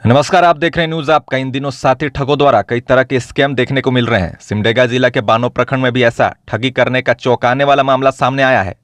नमस्कार, आप देख रहे हैं न्यूज आपका। इन दिनों साथी ठगों द्वारा कई तरह के स्कैम देखने को मिल रहे हैं। सिमडेगा जिला के बानो प्रखंड में भी ऐसा ठगी करने का चौंकाने वाला मामला सामने आया है।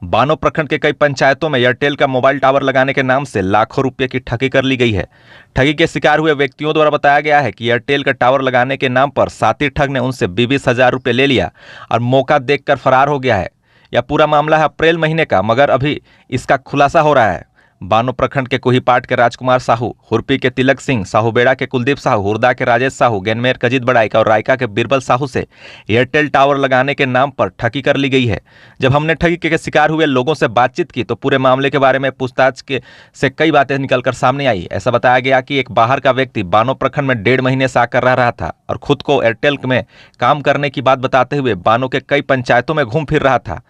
बानो प्रखंड के कई पंचायतों में एयरटेल का मोबाइल टावर लगाने के नाम से लाखों रुपए की ठगी कर ली गई है। ठगी के शिकार हुए व्यक्तियों द्वारा बताया गया है कि एयरटेल का टावर लगाने के नाम पर साथी ठग ने उनसे 20,000 रुपये ले लिया और मौका देखकर फरार हो गया है। यह पूरा मामला है अप्रैल महीने का, मगर अभी इसका खुलासा हो रहा है। बानो प्रखंड के कोहीपाट के राजकुमार साहू, हुरपी के तिलक सिंह, साहूबेड़ा के कुलदीप साहू, हुरदा के राजेश साहू, गेनमेर कजित बड़ाइक और रायका के बीरबल साहू से एयरटेल टावर लगाने के नाम पर ठगी कर ली गई है। जब हमने ठगी के शिकार हुए लोगों से बातचीत की तो पूरे मामले के बारे में पूछताछ से कई बातें निकलकर सामने आई। ऐसा बताया गया कि एक बाहर का व्यक्ति बानो प्रखंड में 1.5 महीने से आकर रह रहा था और खुद को एयरटेल में काम करने की बात बताते हुए बानो के कई पंचायतों में घूम फिर रहा था।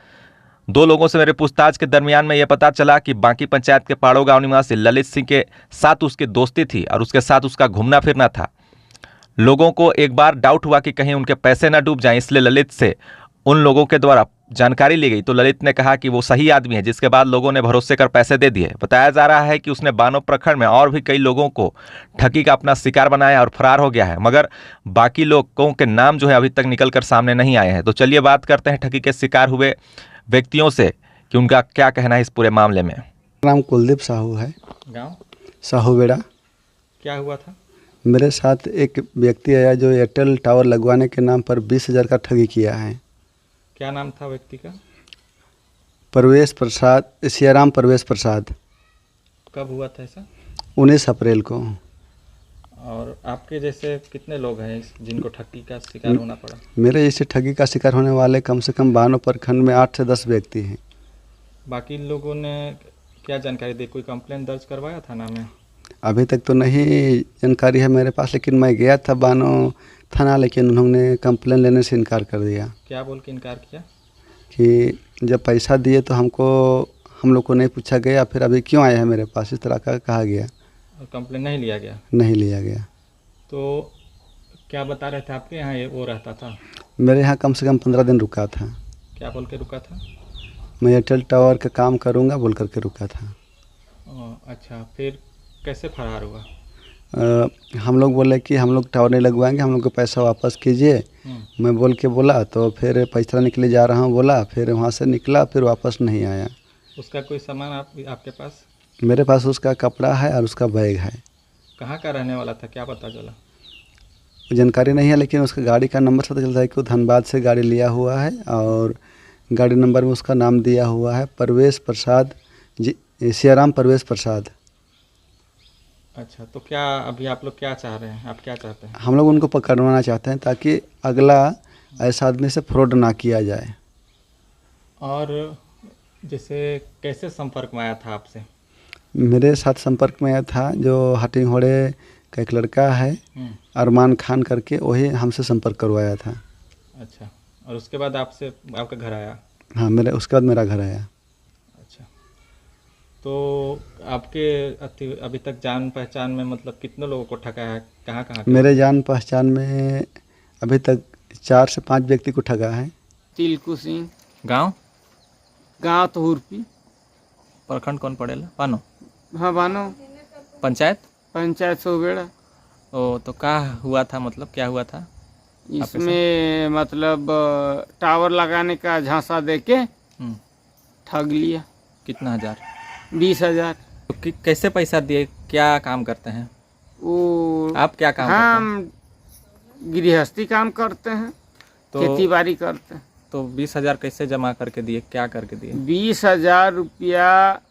2 लोगों से मेरे पूछताछ के दरमियान में यह पता चला कि बाकी पंचायत के पाड़ो गांव निवासी ललित सिंह के साथ उसकी दोस्ती थी और उसके साथ उसका घूमना फिरना था। लोगों को एक बार डाउट हुआ कि कहीं उनके पैसे न डूब जाएं, इसलिए ललित से उन लोगों के द्वारा जानकारी ली गई तो ललित ने कहा कि वो सही आदमी है, जिसके बाद लोगों ने भरोसे कर पैसे दे दिए। बताया जा रहा है कि उसने बानो प्रखंड में और भी कई लोगों को ठगी का अपना शिकार बनाया और फरार हो गया है, मगर बाकी लोगों के नाम जो है अभी तक निकल कर सामने नहीं आए हैं। तो चलिए बात करते हैं ठगी के शिकार हुए व्यक्तियों से कि उनका क्या कहना है इस पूरे मामले में। नाम कुलदीप साहू है, गांव साहूबेड़ा। क्या हुआ था? मेरे साथ एक व्यक्ति आया जो एयरटेल टावर लगवाने के नाम पर 20,000 का ठगी किया है। क्या नाम था व्यक्ति का? परवेश प्रसाद, सियाराम परवेश प्रसाद। कब हुआ था ऐसा? 19 अप्रैल को। और आपके जैसे कितने लोग हैं जिनको ठगी का शिकार होना पड़ा? मेरे जैसे ठगी का शिकार होने वाले कम से कम बानो प्रखंड में 8 से 10 व्यक्ति हैं। बाकी लोगों ने क्या जानकारी दी? कोई कंप्लेंट दर्ज करवाया थाना में? अभी तक तो नहीं जानकारी है मेरे पास, लेकिन मैं गया था बानो थाना, लेकिन उन्होंने कंप्लेन लेने से इनकार कर दिया। क्या बोल के इनकार किया? कि जब पैसा दिए तो हम लोग को नहीं पूछा गया, फिर अभी क्यों आया है मेरे पास, इस तरह का कहा गया। और कंप्लेंट नहीं लिया गया? नहीं लिया गया। तो क्या बता रहे थे आपके यहाँ वो रहता था? मेरे यहाँ कम से कम 15 दिन रुका था। क्या बोल के रुका था? मैं एयरटेल टावर का काम करूँगा बोल करके रुका था। अच्छा, फिर कैसे फरार हुआ? हम लोग बोले कि हम लोग टावर नहीं लगवाएंगे, हम लोग को पैसा वापस कीजिए। मैं बोल के बोला तो फिर पैसा निकले जा रहा हूँ बोला, फिर वहाँ से निकला, फिर वापस नहीं आया। उसका कोई सामान आपके पास? मेरे पास उसका कपड़ा है और उसका बैग है। कहाँ का रहने वाला था, क्या पता चला? जानकारी नहीं है, लेकिन उसका गाड़ी का नंबर से पता चलता है कि वो धनबाद से गाड़ी लिया हुआ है और गाड़ी नंबर में उसका नाम दिया हुआ है परवेश प्रसाद जी, सियाराम परवेश प्रसाद। अच्छा, तो क्या अभी आप लोग क्या चाह रहे हैं? आप क्या चाहते हैं? हम लोग उनको पकड़वाना चाहते हैं ताकि अगला ऐसा आदमी से फ्रॉड ना किया जाए। और जैसे कैसे संपर्क में आया था आपसे? मेरे साथ संपर्क में आया था जो हटिंगहोड़े का एक लड़का है अरमान खान करके, वही हमसे संपर्क करवाया था। अच्छा, और उसके बाद आपका घर आया? हाँ, उसके बाद मेरा घर आया। अच्छा, तो आपके अभी तक जान पहचान में मतलब कितने लोगों को ठगा है? कहाँ कहाँ? मेरे जान पहचान में अभी तक 4 से 5 व्यक्ति को ठगा है। तिलकू सिंह, गांव तो हुरपी। प्रखंड कौन पड़ेला? बानो? हाँ, बानो पंचायत साहूबेड़ा। ओ, तो क्या हुआ था, मतलब क्या हुआ था इसमें? मतलब टावर लगाने का झांसा देके ठग लिया। कितना हजार? 20,000। तो कैसे पैसा दिए? क्या काम करते हैं वो आप? क्या काम करते हैं? हम गृहस्थी काम करते हैं, तो खेती बाड़ी करते हैं। तो 20,000 कैसे जमा करके दिए? क्या करके दिए? 20,000 रुपया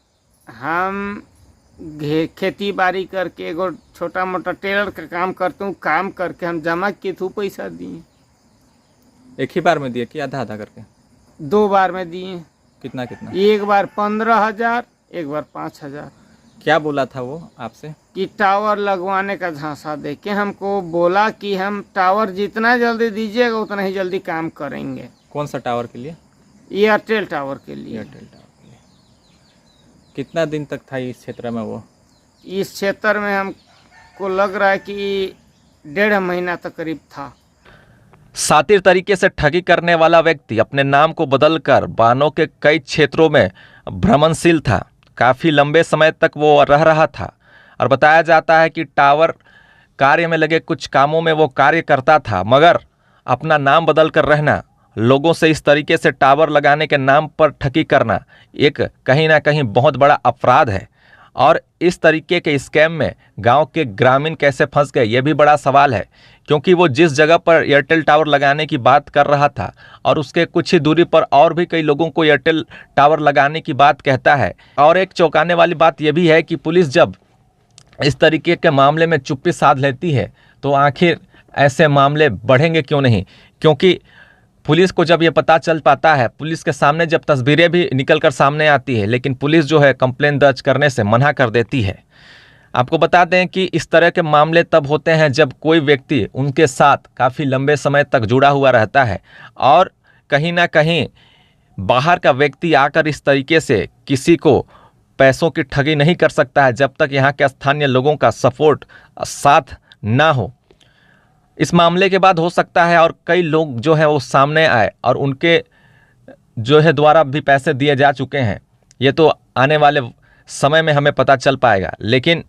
हम खेती बाड़ी करके एगो छोटा मोटा टेलर का काम करते हूँ, काम करके हम जमा किए थे, पैसा दिए। एक ही बार में दिए कि आधा आधा करके? 2 बार में दिए। कितना कितना? एक बार 15,000, एक बार 5,000। क्या बोला था वो आपसे? कि टावर लगवाने का झांसा देके हमको बोला कि हम टावर जितना जल्दी दीजिएगा उतना ही जल्दी काम करेंगे। कौन सा टावर के लिए? एयरटेल टावर के लिए। एयरटेल टावर के लिए। कितना दिन तक था इस क्षेत्र में वो? इस क्षेत्र में हमको लग रहा है कि 1.5 महीना तक करीब था। शातिर तरीके से ठगी करने वाला व्यक्ति अपने नाम को बदलकर बानो के कई क्षेत्रों में भ्रमणशील था। काफी लंबे समय तक वो रह रहा था और बताया जाता है कि टावर कार्य में लगे कुछ कामों में वो कार्य करता था, मगर अपना नाम बदल कर रहना, लोगों से इस तरीके से टावर लगाने के नाम पर ठगी करना एक कहीं ना कहीं बहुत बड़ा अपराध है। और इस तरीके के स्कैम में गांव के ग्रामीण कैसे फंस गए, ये भी बड़ा सवाल है, क्योंकि वो जिस जगह पर एयरटेल टावर लगाने की बात कर रहा था और उसके कुछ ही दूरी पर और भी कई लोगों को एयरटेल टावर लगाने की बात कहता है। और एक चौंकाने वाली बात यह भी है कि पुलिस जब इस तरीके के मामले में चुप्पी साध लेती है तो आखिर ऐसे मामले बढ़ेंगे क्यों नहीं, क्योंकि पुलिस को जब ये पता चल पाता है, पुलिस के सामने जब तस्वीरें भी निकल कर सामने आती है, लेकिन पुलिस जो है कंप्लेन दर्ज करने से मना कर देती है। आपको बता दें कि इस तरह के मामले तब होते हैं जब कोई व्यक्ति उनके साथ काफ़ी लंबे समय तक जुड़ा हुआ रहता है और कहीं ना कहीं बाहर का व्यक्ति आकर इस तरीके से किसी को पैसों की ठगी नहीं कर सकता है जब तक यहाँ के स्थानीय लोगों का सपोर्ट साथ ना हो। इस मामले के बाद हो सकता है और कई लोग जो है वो सामने आए और उनके जो है द्वारा भी पैसे दिए जा चुके हैं। ये तो आने वाले समय में हमें पता चल पाएगा, लेकिन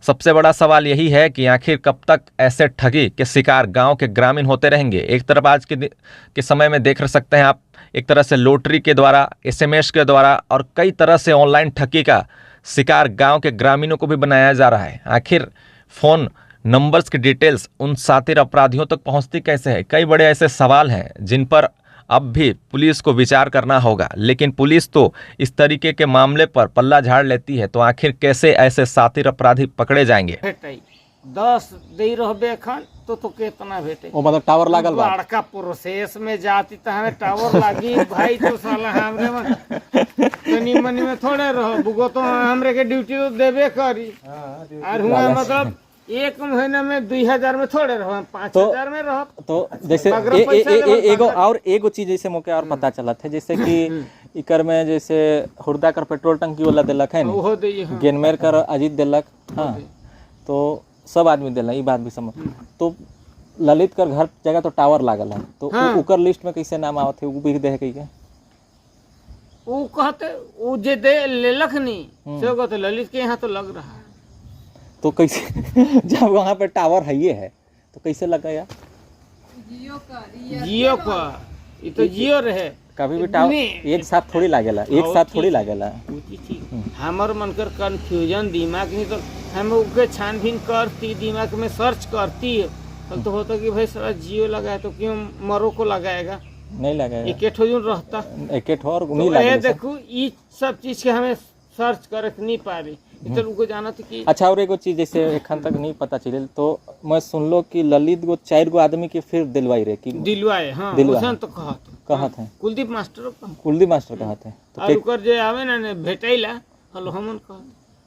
सबसे बड़ा सवाल यही है कि आखिर कब तक ऐसे ठगी के शिकार गांव के ग्रामीण होते रहेंगे। एक तरफ आज के समय में देख सकते हैं आप, एक तरह से लॉटरी के द्वारा, SMS के द्वारा और कई तरह से ऑनलाइन ठगी का शिकार गांव के ग्रामीणों को भी बनाया जा रहा है। आखिर फ़ोन नंबर्स की डिटेल्स उन शातिर अपराधियों तक पहुंचती कैसे है, कई बड़े ऐसे सवाल हैं जिन पर अब भी पुलिस को विचार करना होगा। लेकिन पुलिस तो इस तरीके के मामले पर पल्ला झाड़ लेती है, तो आखिर कैसे ऐसे शातिर अपराधी पकड़े जाएंगे। 10 दे रहबे एखन तो कितना भेटे, वो मतलब टावर लागल बा, बड़का प्रोसेस में जाती तो हमें टावर लागी भाई, तो साला हमरे में तनी मनी में थोड़े रह बुगो, तो हमरे के ड्यूटी तो देबे करी। और हुआ मतलब एक महीने में 2000 में थोड़े रह, 5000 में रह। तो जैसे एगो चीज जैसे मौके और पता चला थे, जैसे कि इकर में जैसे हुरदा कर पेट्रोल टंकी वाला दिलक है ना, गेनमेर कर अजीत दिलक, हाँ, तो सब आदमी दिला, ये बात भी समझ। तो ललित कर घर जगह तो टावर लागल है, तो उकर लिस्ट में कैसे नाम आवत है, वो भी दे कई के वो कहते वो जे दे लेलक नहीं से कहते ललित के यहाँ तो लग रहा है। तो कैसे जब वहाँ पे टावर है ये है तो कैसे लगा यार? जियो का ये तो जियो रहे, कभी भी टावर एक साथ थोड़ी लागेला, एक साथ थोड़ी लागेला। हमार मन कर कंफ्यूजन दिमाग नहीं, तो हम उके छानबीन करती, दिमाग में सर्च करती तब तो होता कि भाई सारा जियो लगाए तो क्यों मरो को लगाएगा, नहीं लगाएगा, एक रहता एक और नहीं लगे। देखो ये सब चीज के हमें सर्च करे नहीं पा रही, इधर उनको जाना था कि अच्छा। और एगो चीज जैसे एखन तक नहीं पता चले, तो मैं सुन लो कि ललित गो 4 गो आदमी के फिर दिलवाई रे कि दिलवाए, हाँ उसन तो कहत है कुलदीप मास्टर कहते हैं। तो और उकर जे आवे ना भेटैला हलो हमन कहत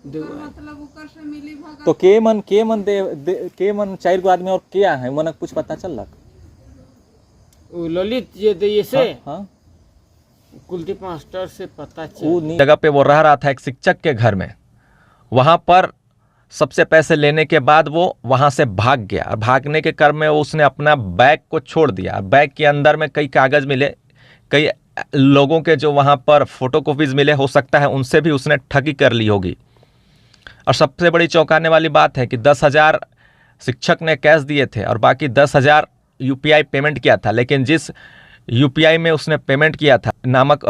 मतलब उकर से मिली भगत। तो के मन 4 गो आदमी और क्या है मन कुछ पता चलक? वो ललित जे दे से, हाँ कुलदीप मास्टर से पता चल। जगह पे वो रह रहा था एक शिक्षक के घर में, वहां पर सबसे पैसे लेने के बाद वो वहां से भाग गया और भागने के क्रम में उसने अपना बैग को छोड़ दिया। बैग के अंदर में कई कागज मिले, कई लोगों के जो वहां पर फोटोकॉपीज मिले, हो सकता है उनसे भी उसने ठगी कर ली होगी। और सबसे बड़ी चौंकाने वाली बात है कि 10,000 शिक्षक ने कैश दिए थे और बाकी 10,000 UPI पेमेंट किया था, लेकिन जिस UPI में उसने पेमेंट किया था नामक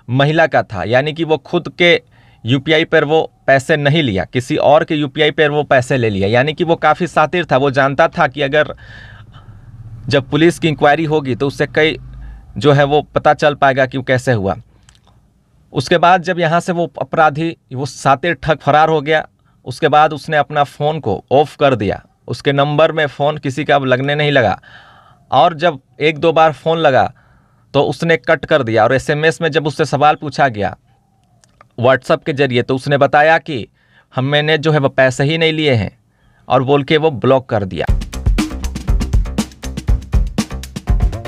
महिला का था, यानी कि वो खुद के UPI पर वो पैसे नहीं लिया, किसी और के UPI पर वो पैसे ले लिया। यानी कि वो काफ़ी शातिर था, वो जानता था कि अगर जब पुलिस की इंक्वायरी होगी तो उससे कई जो है वो पता चल पाएगा कि वो कैसे हुआ। उसके बाद जब यहाँ से वो अपराधी, वो शातिर ठग फरार हो गया, उसके बाद उसने अपना फ़ोन को ऑफ कर दिया, उसके नंबर में फ़ोन किसी का अब लगने नहीं लगा, और जब 1-2 बार फ़ोन लगा तो उसने कट कर दिया। और SMS में जब उससे सवाल पूछा गया WhatsApp के जरिए, तो उसने बताया कि मैंने जो है वो पैसे ही नहीं लिए हैं, और बोल के वो ब्लॉक कर दिया।